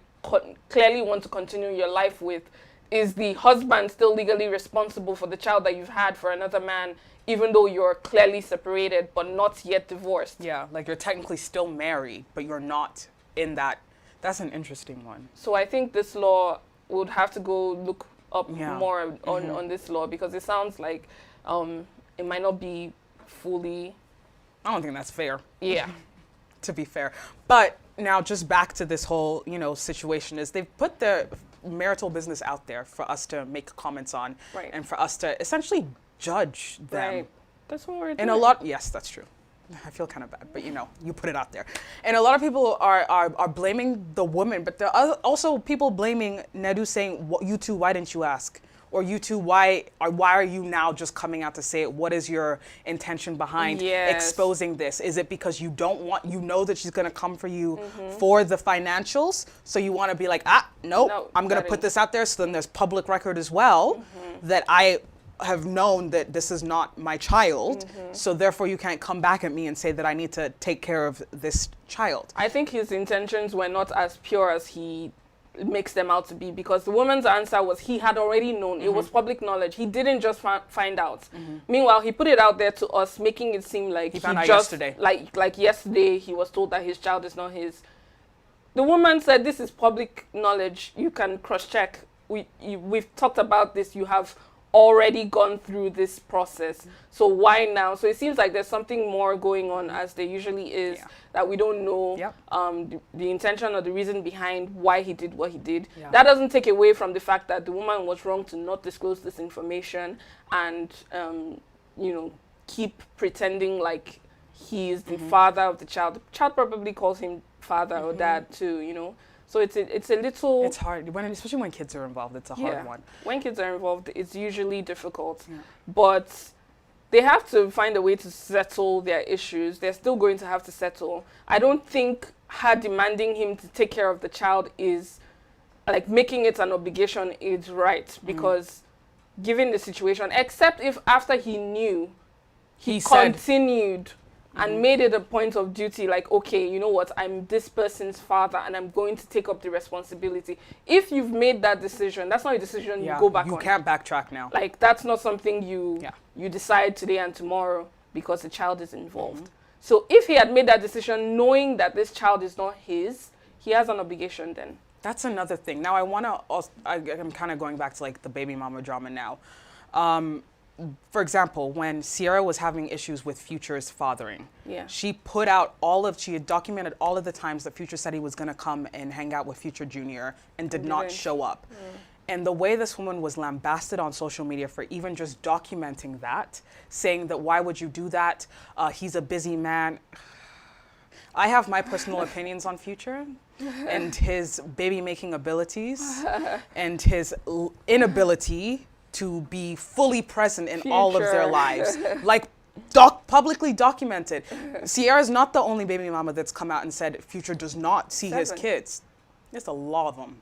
clearly want to continue your life with? Is the husband still legally responsible for the child that you've had for another man, even though you're clearly separated but not yet divorced? Yeah, like you're technically still married, but you're not in that. That's an interesting one. So I think this law would have to go look up more on this law, because it sounds like it might not be fully... I don't think that's fair. Yeah. To be fair. But now just back to this whole, situation is they've put their marital business out there for us to make comments on and for us to essentially judge them. Right. That's what we're doing. And yes, that's true. I feel kind of bad, but you put it out there. And a lot of people are blaming the woman, but there are also people blaming Nedu, saying, you two, why didn't you ask? Or you two, why are you now just coming out to say it? What is your intention behind Yes. exposing this? Is it because you don't want, you know that she's gonna come for you for the financials, so you want to be like, nope, No, I'm gonna that put is- this out there, so then there's public record as well that I have known that this is not my child, so therefore you can't come back at me and say that I need to take care of this child. I think his intentions were not as pure as he makes them out to be, because the woman's answer was he had already known. It was public knowledge. He didn't just find out. Meanwhile, he put it out there to us, making it seem like He found out just yesterday. like yesterday he was told that his child is not his. The woman said, "This is public knowledge. You can cross-check. We've talked about this. You have already gone through this process. So why now?" So it seems like there's something more going on, as there usually is, Yeah. that we don't know Yep. the intention or the reason behind why he did what he did. Yeah. That doesn't take away from the fact that the woman was wrong to not disclose this information and keep pretending like he is the father of the child. The child probably calls him father or dad too. So it's a little. It's hard, especially when kids are involved, it's a hard one. When kids are involved, it's usually difficult. Yeah. But they have to find a way to settle their issues. They're still going to have to settle. I don't think her demanding him to take care of the child is, like, making it an obligation is right, because given the situation, except if after he knew, He said, continued and made it a point of duty, like, okay, you know what, I'm this person's father and I'm going to take up the responsibility. If you've made that decision, that's not a decision you go back on. You can't backtrack now. Like, that's not something you Yeah. you decide today and tomorrow because the child is involved. So if he had made that decision knowing that this child is not his, he has an obligation then. That's another thing. Now I'm kind of going back to like the baby mama drama now. For example, when Sierra was having issues with Future's fathering, Yeah. she had documented all of the times that Future said he was going to come and hang out with Future Jr. and did not didn't. show up. And the way this woman was lambasted on social media for even just documenting that, saying that why would you do that? He's a busy man. I have my personal opinions on Future and his baby making abilities and his inability to be fully present in all of their Future. lives. Like publicly documented. Sierra's not the only baby mama that's come out and said Future does not see his 7. kids. There's a lot of them.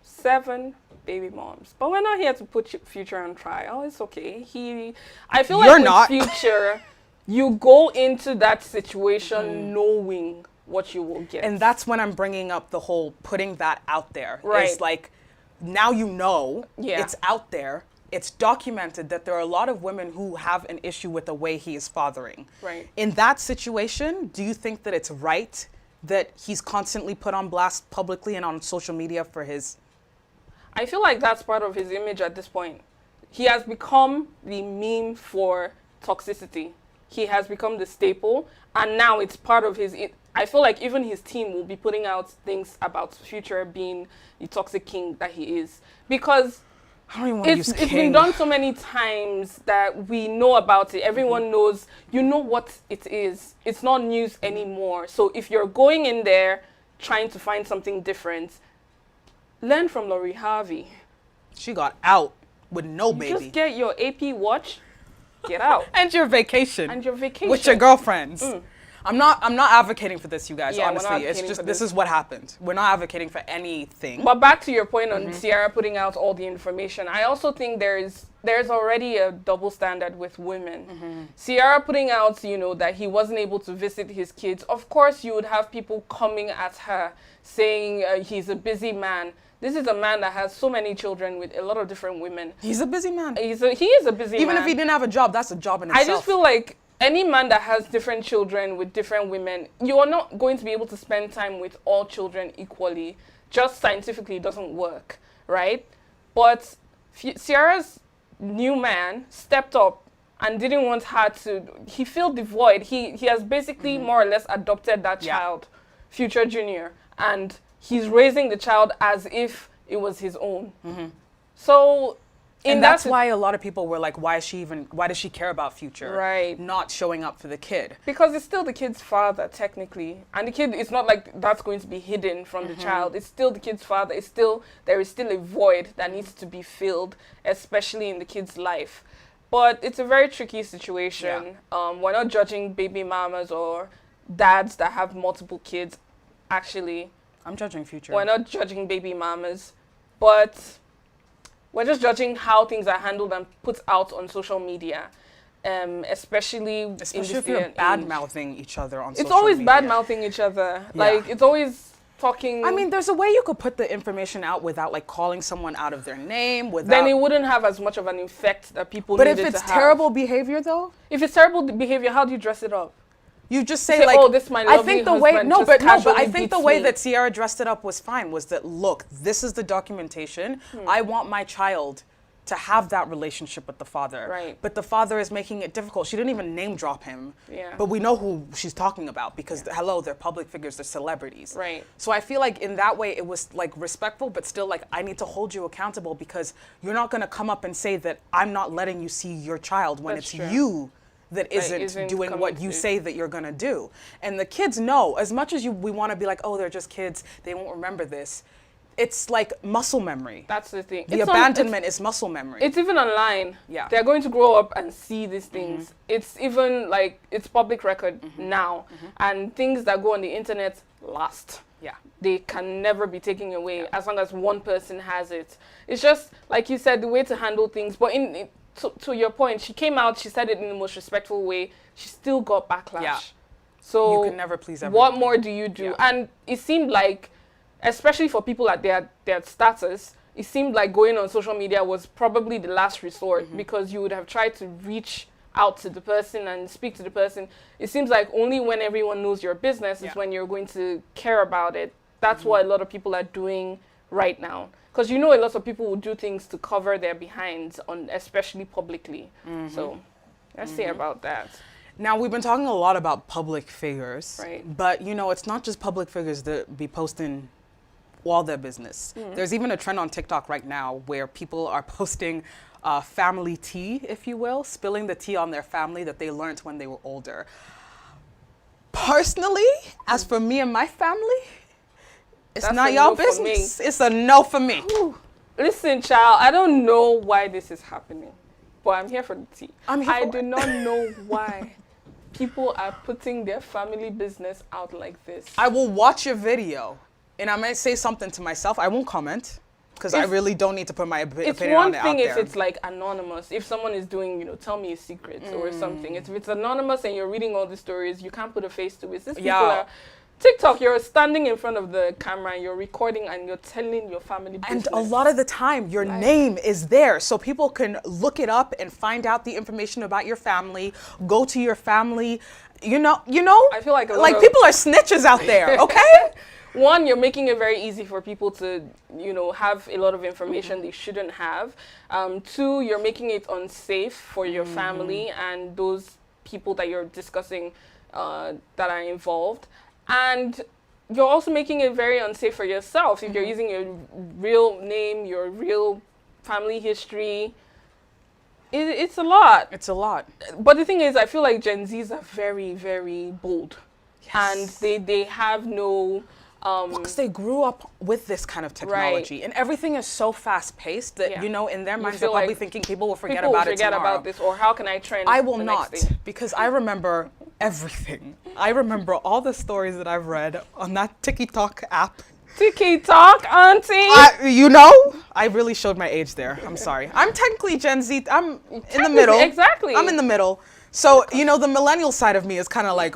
7 baby moms. But we're not here to put Future on trial. It's okay. I feel You're like not. with Future, you go into that situation knowing what you will get. And that's when I'm bringing up the whole putting that out there. Right. It's like, now you know, Yeah. it's out there. It's documented that there are a lot of women who have an issue with the way he is fathering. Right. In that situation, do you think that it's right that he's constantly put on blast publicly and on social media for his... I feel like that's part of his image at this point. He has become the meme for toxicity. He has become the staple, and now it's part of his... I feel like even his team will be putting out things about Future being the toxic king that he is. Because I don't even want to use it's king. been done so many times that we know about it. Everyone knows, you know what it is. It's not news anymore. So if you're going in there trying to find something different, learn from Lori Harvey. She got out with no baby. Just get your AP watch, get out. And your vacation. And your vacation. With your girlfriends. I'm not advocating for this, you guys, Yeah, we're not honestly. It's advocating just for this this. is what happened. We're not advocating for anything. But back to your point on Sierra putting out all the information, I also think there's already a double standard with women. Sierra putting out, that he wasn't able to visit his kids. Of course, you would have people coming at her saying he's a busy man. This is a man that has so many children with a lot of different women. He's a busy man. He is a busy man. Even if he didn't have a job, that's a job in itself. I just feel like any man that has different children with different women, you are not going to be able to spend time with all children equally. Just scientifically it doesn't work, right? But Sierra's new man stepped up and didn't want her to. He filled the void. He has basically more or less adopted that child, Future Junior, and he's raising the child as if it was his own. So And that's why a lot of people were like, why does she care about Future? Right. Not showing up for the kid. Because it's still the kid's father, technically. And the kid, it's not like that's going to be hidden from the child. It's still the kid's father. There is still a void that needs to be filled, especially in the kid's life. But it's a very tricky situation. Yeah. We're not judging baby mamas or dads that have multiple kids. Actually, I'm judging Future. we're not judging baby mamas, but we're just judging how things are handled and put out on social media, especially in this if day you're and bad age. mouthing each other on It's social always media. bad mouthing each other. Yeah. Like, it's always talking. I mean, there's a way you could put the information out without like calling someone out of their name, without. then it wouldn't have as much of an effect that people But if needed it's to have. terrible behavior, though, If it's terrible behavior, how do you dress it up? you just Say, say like, "Oh, this is my I lovely think the way husband no, just but I casually think the beats way me." that Ciara dressed it up was fine. Was that look, this is the documentation. I want my child to have that relationship with the father. Right. But the father is making it difficult. She didn't even name drop him. Yeah. But we know who she's talking about because hello, they're public figures, they're celebrities. Right. So I feel like in that way it was like respectful, but still like I need to hold you accountable because you're not gonna come up and say that I'm not letting you see your child when That's it's true. you that isn't, isn't doing what coming you to- say that you're gonna do. And the kids know, as much as we wanna be like, oh, they're just kids, they won't remember this. It's like muscle memory. That's the thing. The abandonment is muscle memory. It's even online. Yeah. They're going to grow up and see these things. It's even like, it's public record now. And things that go on the internet last. Yeah. They can never be taken away as long as one person has it. It's just, like you said, the way to handle things. But to your point, she came out, she said it in the most respectful way. She still got backlash. Yeah. So You can never please what everyone. more do you do? Yeah. And it seemed like, especially for people at their status, it seemed like going on social media was probably the last resort because you would have tried to reach out to the person and speak to the person. It seems like only when everyone knows your business is when you're going to care about it. That's what a lot of people are doing right now. Because a lot of people will do things to cover their behinds, especially publicly. So let's see about that. Now, we've been talking a lot about public figures, Right. but it's not just public figures that be posting all their business. There's even a trend on TikTok right now where people are posting family tea, if you will, spilling the tea on their family that they learned when they were older. Personally, as for me and my family, it's That's not a y'all no for business. It's a no for me. Listen, child, I don't know why this is happening, but I'm here for the tea. I'm here I for do not know why people are putting their family business out like this. I will watch your video and I might say something to myself. I won't comment because I It's- really don't need to put my opinion It's on one it out thing if there. it's like anonymous. If someone is doing, tell me a secret or something. If it's anonymous and you're reading all the stories, you can't put a face to it. These people Yeah. are TikTok, you're standing in front of the camera and you're recording and you're telling your family business. And a lot of the time, your name is there, so people can look it up and find out the information about your family. Go to your family, I feel like a lot of- people are snitches out there. Okay, One, you're making it very easy for people to, have a lot of information they shouldn't have. Two, you're making it unsafe for your family and those people that you're discussing that are involved. And you're also making it very unsafe for yourself if you're using your real name, your real family history. It's a lot. it's a lot. But the thing is, I feel like Gen Zs are very, very bold. And they have no... Because they grew up with this kind of technology, and everything is so fast-paced that Yeah. in their minds feel they're probably like thinking people will forget people will about it forget tomorrow. about this, or how can I trend I will the not, next day? because I remember everything. I remember all the stories that I've read on that TikTok app. TikTok, auntie. I really showed my age there. I'm sorry. I'm technically Gen Z. I'm in the middle. Exactly. I'm in the middle. So, the millennial side of me is kind of like,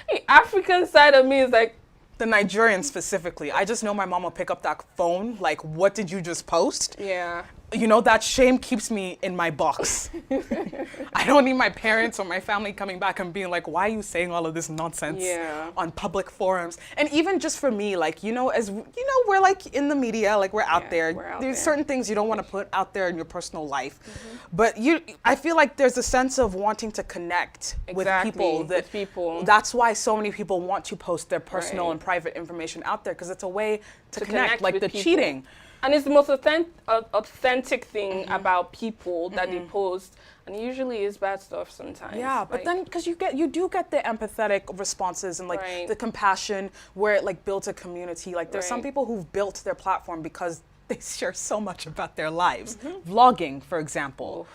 The African side of me is like, the Nigerian specifically. I just know my mom will pick up that phone, like, what did you just post? yeah. That shame keeps me in my box. I don't need my parents or my family coming back and being like, why are you saying all of this nonsense Yeah. on public forums? And even just for me, like, as we're like in the media, like we're out Yeah, there. we're out There's there. certain things you don't want to put out there in your personal life. But I feel like there's a sense of wanting to connect with Exactly, people. with people. That's why so many people want to post their personal Right. and private information out there, because it's a way to connect like with the people. cheating. And it's the most authentic thing about people that they post, and it usually is bad stuff sometimes. Yeah, but then because you do get the empathetic responses and like Right. the compassion where it like builds a community. Like there's some Right. people who've built their platform because they share so much about their lives. Mm-hmm. Vlogging, for example.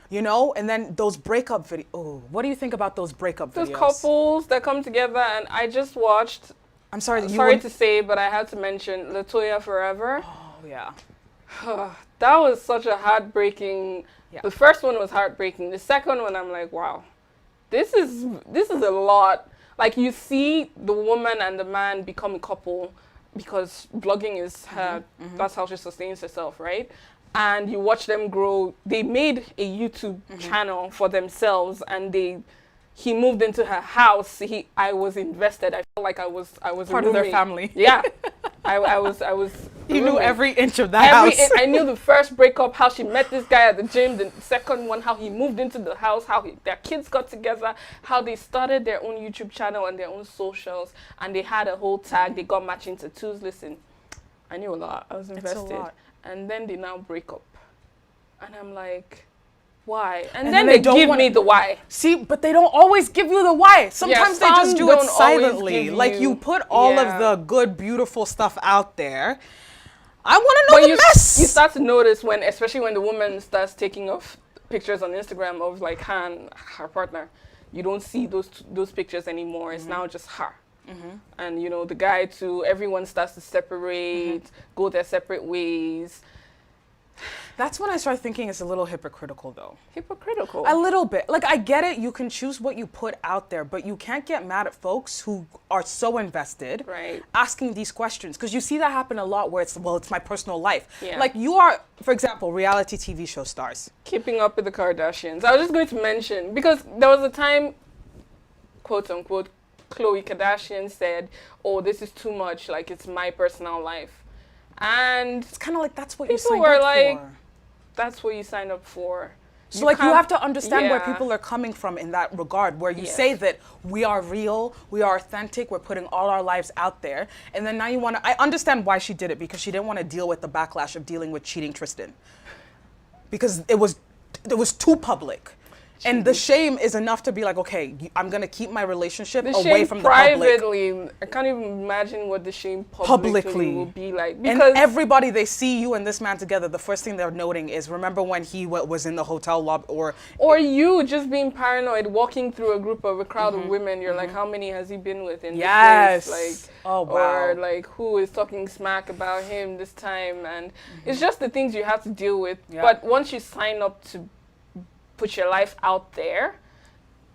You know, and then those breakup videos. Oh, what do you think about those breakup those videos? couples that come together, and I just watched. I'm sorry, that you Sorry were- to say, but I had to mention Latoya Forever. Oh, yeah. That was such a heartbreaking. Yeah. The first one was heartbreaking. The second one, I'm like, wow, this is a lot. Like you see the woman and the man become a couple because blogging is her. That's how she sustains herself, right? And you watch them grow. They made a YouTube channel for themselves, and he moved into her house. I was invested. I felt like I was Part a of their roommate. family. Yeah, I was. You knew roommate. every inch of that house. I knew the first breakup, how she met this guy at the gym. The second one, how he moved into the house, how their kids got together, how they started their own YouTube channel and their own socials, and they had a whole tag. They got matching tattoos. Listen, I knew a lot. I was invested. lot. And then they now break up, and I'm like, why? And, And then then they they don't give wanna- me the why. See, but they don't always give you the why. Sometimes they just some do it don't always silently. give Like you put all Yeah. of the good, beautiful stuff out there. I want to know But the mess. you start to notice when, especially when the woman starts taking off pictures on Instagram of like her and her partner, you don't see those pictures anymore. It's now just her. And you know, the guy too, everyone starts to separate, go their separate ways. That's when I start thinking it's a little hypocritical, though. Hypocritical. A little bit. Like, I get it. You can choose what you put out there, but you can't get mad at folks who are so invested Right. asking these questions. Because you see that happen a lot where it's my personal life. Yeah. Like, you are, for example, reality TV show stars. Keeping up with the Kardashians. I was just going to mention, because there was a time, quote unquote, Khloe Kardashian said, oh, this is too much, like it's my personal life. And It's kind of like that's what you People signed were up like, for. that's what you signed up for. So like you can't- have to understand where yeah. people are coming from in that regard, where you Yes. say that we are real, we are authentic, we're putting all our lives out there, and then now you want to. I understand why she did it, because she didn't want to deal with the backlash of dealing with cheating Tristan, because it was too public. And the shame is enough to be like, okay, I'm gonna keep my relationship The away shame from the public. privately, I can't even imagine what the shame publicly will be like. And Because everybody, they see you and this man together, the first thing they're noting is, remember when he was in the hotel lobby, or you just being paranoid, walking through a crowd of women, you're like, how many has he been with in Yes. this place? Like, Oh, or wow. like, who is talking smack about him this time? And it's just the things you have to deal with. Yeah. But once you sign up to put your life out there,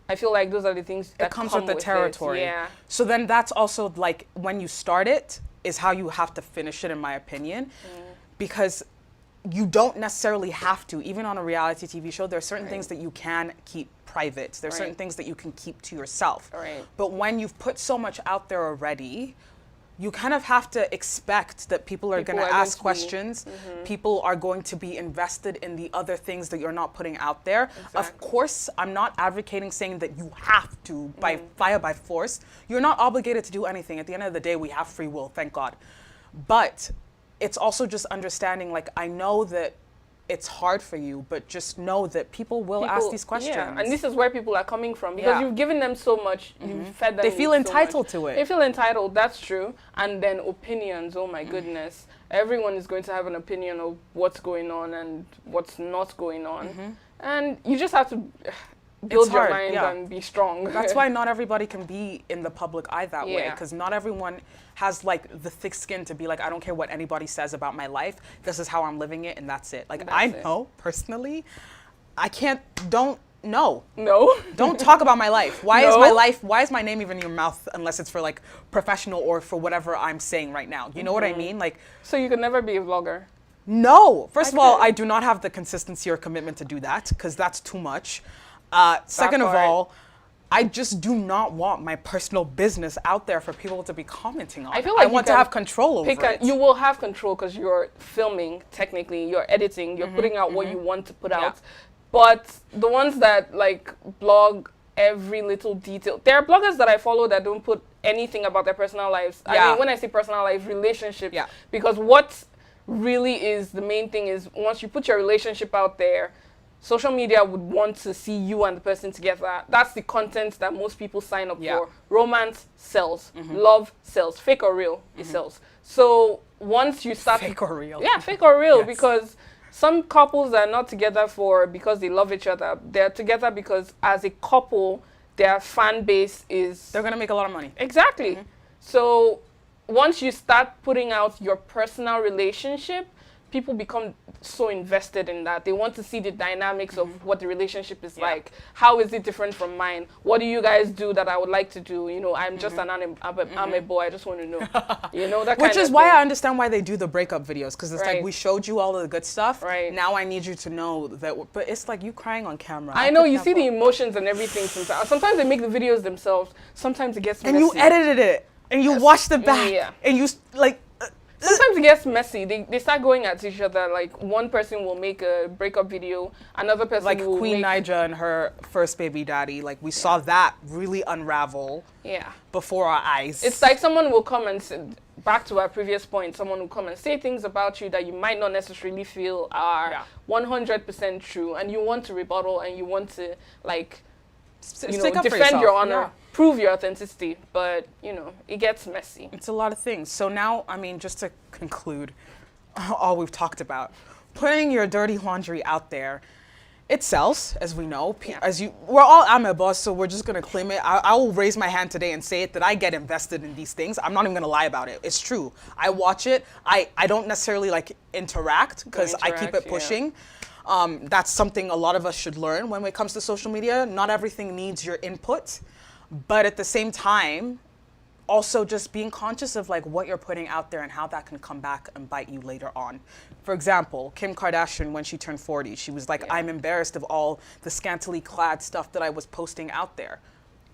I feel like those are the things that it comes come with the territory. Yeah. So then that's also like when you start it is how you have to finish it, in my opinion, because you don't necessarily have to. Even on a reality TV show, there are certain things that you can keep private. There are certain Right. things that you can keep to yourself. Right. But when you've put so much out there already, you kind of have to expect that people are People going are to going ask to be- questions. People are going to be invested in the other things that you're not putting out there. Of Exactly. course, I'm not advocating saying that you have to by fire by force. You're not obligated to do anything. At the end of the day, we have free will, thank God. But it's also just understanding, like, I know that it's hard for you, but just know that people will ask People- these questions. Yeah, and this is where people are coming from, because Yeah. you've given them so much, you've fed them. They feel with so entitled much. to it. They feel entitled, that's true. And then opinions, oh my goodness. Everyone is going to have an opinion of what's going on and what's not going on. And you just have to build your hard, mind yeah. and be strong. That's why not everybody can be in the public eye that way, Yeah. because not everyone has like the thick skin to be like, I don't care what anybody says about my life. This is how I'm living it, and that's it. Like, I That's it. know personally, I can't. Don't no. No. Don't talk about my life. Why is No. my life? Why is my name even in your mouth unless it's for like professional or for whatever I'm saying right now? You know what I mean? Like, So you could never be a vlogger. no. First of all, could. I do not have the consistency or commitment to do that because that's too much. Second of part. all, I just do not want my personal business out there for people to be commenting on. I feel like you want to can have control over pick it. you will have control because you're filming, technically, you're editing, you're putting out what you want to put Yeah. out. But the ones that like blog every little detail, there are bloggers that I follow that don't put anything about their personal lives. I Yeah. mean, when I say personal life, relationships. Yeah. Because what really is the main thing is once you put your relationship out there, social media would want to see you and the person together. That's the content that most people sign up for. Romance sells. Love sells. Fake or real, it sells. So once you start... Fake or real. Yeah, fake or real, Yes. because some couples are not together because they love each other. They're together because as a couple, their fan base is... They're going to make a lot of money. Exactly. So once you start putting out your personal relationship, people become so invested in that. They want to see the dynamics of what the relationship is like. How is it different from mine? What do you guys do that I would like to do? You know, I'm just I'm a boy. I just want to know. You know, that Which kind is of why thing. I understand why they do the breakup videos, because it's like, Right. we showed you all of the good stuff. Right. Now I need you to know that. But it's like you crying on camera. I know, you see the emotions and everything sometimes. Sometimes they make the videos themselves. Sometimes it gets messy. And you edited it, and you watched the back, Yeah. and you like. Sometimes it gets messy. They start going at each other. Like one person will make a breakup video, another person Like will Queen make... Naija and her first baby daddy, like we saw that really unravel Yeah. before our eyes. It's like someone will come and say, back to our previous point, someone will come and say things about you that you might not necessarily feel are 100% true, and you want to rebuttal and you want to like, you know, Stick up for defend your yourself, honor, yeah. prove your authenticity, but you know, it gets messy. It's a lot of things. So now, I mean, just to conclude all we've talked about, putting your dirty laundry out there, it sells, as we know. We're all amebos, so we're just gonna claim it. I will raise my hand today and say it that I get invested in these things. I'm not even gonna lie about it. It's true. I watch it. I don't necessarily like interact because I keep it Interact, yeah. pushing. That's something a lot of us should learn when it comes to social media. Not everything needs your input, but at the same time, also just being conscious of like what you're putting out there and how that can come back and bite you later on. For example, Kim Kardashian, when she turned 40, she was like, I'm embarrassed of all the scantily clad stuff that I was posting out there.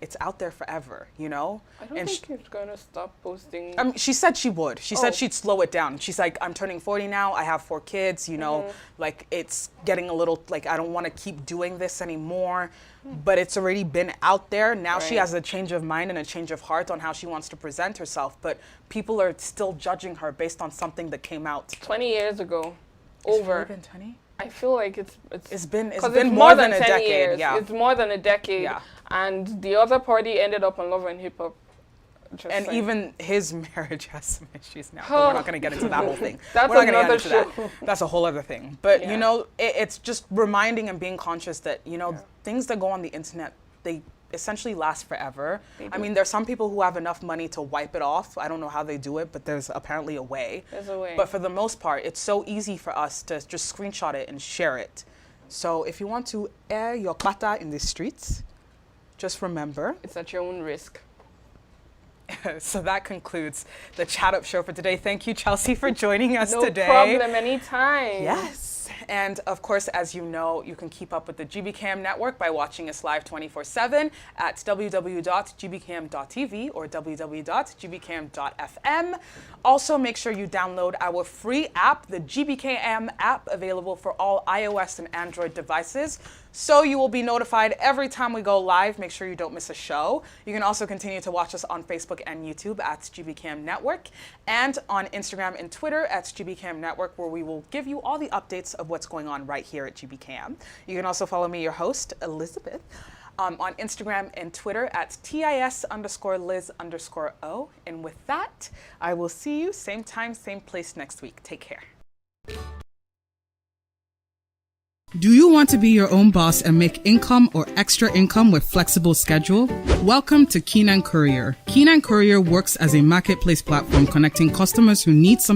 It's out there forever, you know? I don't think she's gonna stop posting. She said she would. She Oh. said she'd slow it down. She's like, I'm turning 40 now. I have 4 kids, you know, like it's getting a little, like, I don't want to keep doing this anymore. But it's already been out there. Now she Right. has a change of mind and a change of heart on how she wants to present herself. But people are still judging her based on something that came out. 20 years ago, It's over. really been 20? I feel like it's It's been 'cause more than a 10 decade. years. Yeah. It's more than a decade. Yeah. And the other party ended up on Love and Hip Hop. Just And saying. even his marriage has some issues now. But we're not going to get into that whole thing. That's we're not gonna another get into show. that. That's a whole other thing. But, Yeah. you know, it's just reminding and being conscious that, you know, things that go on the internet, they essentially last forever. I mean, there's some people who have enough money to wipe it off. I don't know how they do it, but there's apparently a way. There's a way. But for the most part, it's so easy for us to just screenshot it and share it. So if you want to air your pata in the streets, just remember. It's at your own risk. So that concludes the Chat Up Show for today. Thank you, Chelsea, for joining us No today. problem, anytime. Yes. And of course, as you know, you can keep up with the GBCam network by watching us live 24/7 at www.gbcam.tv or www.gbcam.fm. Also, make sure you download our free app, the GBCam app, available for all iOS and Android devices. So you will be notified every time we go live. Make sure you don't miss a show. You can also continue to watch us on Facebook and YouTube at GBCam Network and on Instagram and Twitter at GBCam Network, where we will give you all the updates of what's going on right here at GBCam. You can also follow me, your host, Elizabeth, on Instagram and Twitter at TIS_Liz_O. And with that, I will see you same time, same place next week. Take care. Do you want to be your own boss and make income or extra income with flexible schedule? Welcome to Keenan Courier. Keenan Courier works as a marketplace platform connecting customers who need something